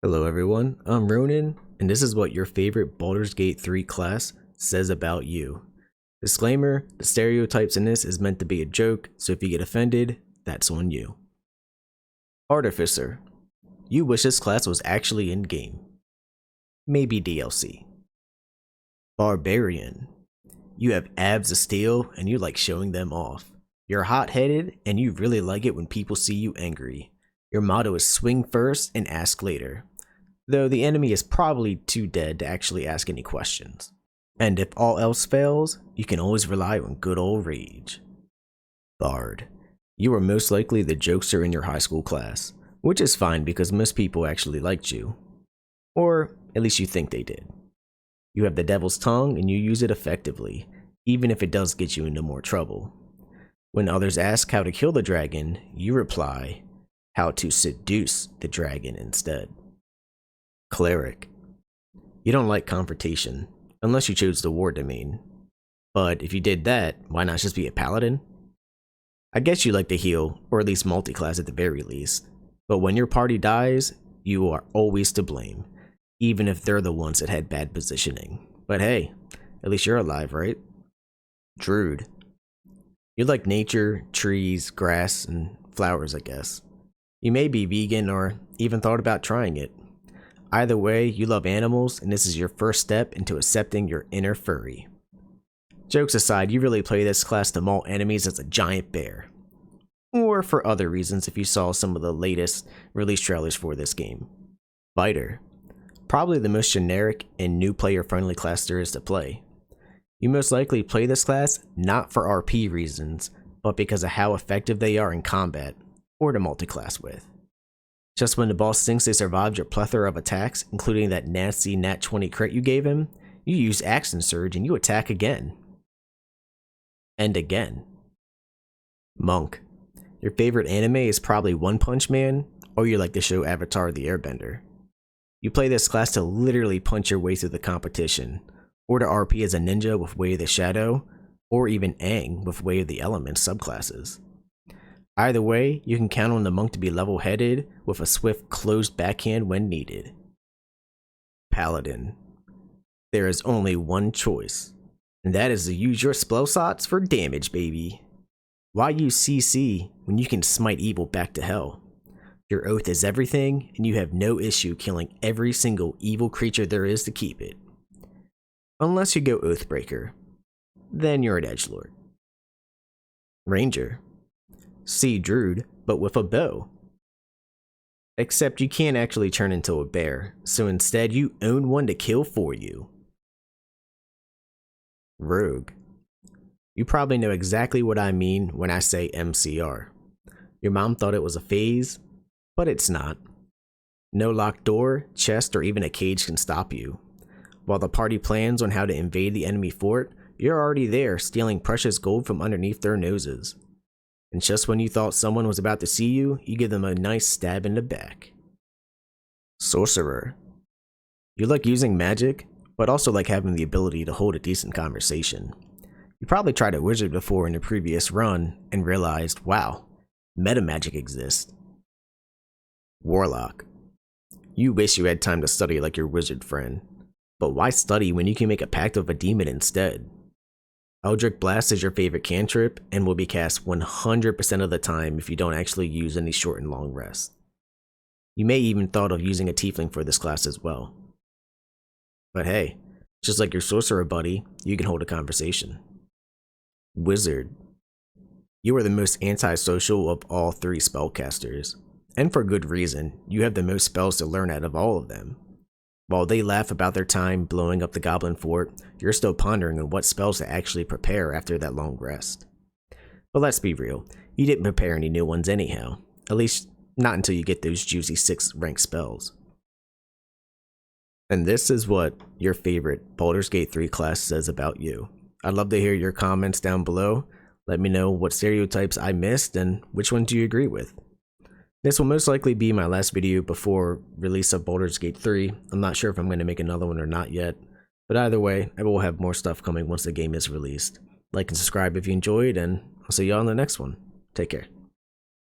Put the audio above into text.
Hello everyone, I'm Ronan, and this is what your favorite Baldur's Gate 3 class says about you. Disclaimer, the stereotypes in this is meant to be a joke, so if you get offended, that's on you. Artificer. You wish this class was actually in-game. Maybe DLC. Barbarian. You have abs of steel and you like showing them off. You're hot-headed and you really like it when people see you angry. Your motto is swing first and ask later, though the enemy is probably too dead to actually ask any questions. And if all else fails, you can always rely on good old rage. Bard. You are most likely the jokester in your high school class, which is fine because most people actually liked you. Or at least you think they did. You have the devil's tongue and you use it effectively, even if it does get you into more trouble. When others ask how to kill the dragon, you reply, how to seduce the dragon instead. Cleric. You don't like confrontation, unless you chose the war domain. But if you did that, why not just be a paladin? I guess you like to heal, or at least multi-class at the very least. But when your party dies, you are always to blame, even if they're the ones that had bad positioning. But hey, at least you're alive, right? Druid. You like nature, trees, grass, and flowers, I guess. You may be vegan or even thought about trying it. Either way, you love animals, and this is your first step into accepting your inner furry. Jokes aside, you really play this class to maul enemies as a giant bear. Or for other reasons if you saw some of the latest release trailers for this game. Fighter. Probably the most generic and new player-friendly class there is to play. You most likely play this class not for RP reasons, but because of how effective they are in combat, or to multi-class with. Just when the boss thinks they survived your plethora of attacks, including that nasty nat 20 crit you gave him, you use Action Surge and you attack again. And again. Monk. Your favorite anime is probably One Punch Man, or you like the show Avatar the Airbender. You play this class to literally punch your way through the competition, or to RP as a ninja with Way of the Shadow, or even Aang with Way of the Elements subclasses. Either way, you can count on the monk to be level-headed with a swift closed backhand when needed. Paladin. There is only one choice, and that is to use your spell slots for damage, baby. Why use CC when you can smite evil back to hell? Your oath is everything, and you have no issue killing every single evil creature there is to keep it. Unless you go Oathbreaker. Then you're an edgelord. Ranger. See Druid, but with a bow. Except you can't actually turn into a bear, so instead you own one to kill for you. Rogue. You probably know exactly what I mean when I say MCR. Your mom thought it was a phase, but it's not. No locked door, chest, or even a cage can stop you. While the party plans on how to invade the enemy fort, you're already there stealing precious gold from underneath their noses. And just when you thought someone was about to see you, you give them a nice stab in the back. Sorcerer. You like using magic, but also like having the ability to hold a decent conversation. You probably tried a wizard before in the previous run and realized, wow, meta magic exists. Warlock. You wish you had time to study like your wizard friend, but why study when you can make a pact with a demon instead? Eldritch Blast is your favorite cantrip and will be cast 100% of the time if you don't actually use any short and long rests. You may even thought of using a tiefling for this class as well. But hey, just like your sorcerer buddy, you can hold a conversation. Wizard. You are the most antisocial of all three spellcasters, and for good reason. You have the most spells to learn out of all of them. While they laugh about their time blowing up the goblin fort, you're still pondering on what spells to actually prepare after that long rest. But let's be real, you didn't prepare any new ones anyhow, at least not until you get those juicy 6th rank spells. And this is what your favorite Baldur's Gate 3 class says about you. I'd love to hear your comments down below. Let me know what stereotypes I missed and which ones do you agree with. This will most likely be my last video before release of Baldur's Gate 3. I'm not sure if I'm going to make another one or not yet, but either way, I will have more stuff coming once the game is released. Like and subscribe if you enjoyed, and I'll see y'all in the next one. Take care.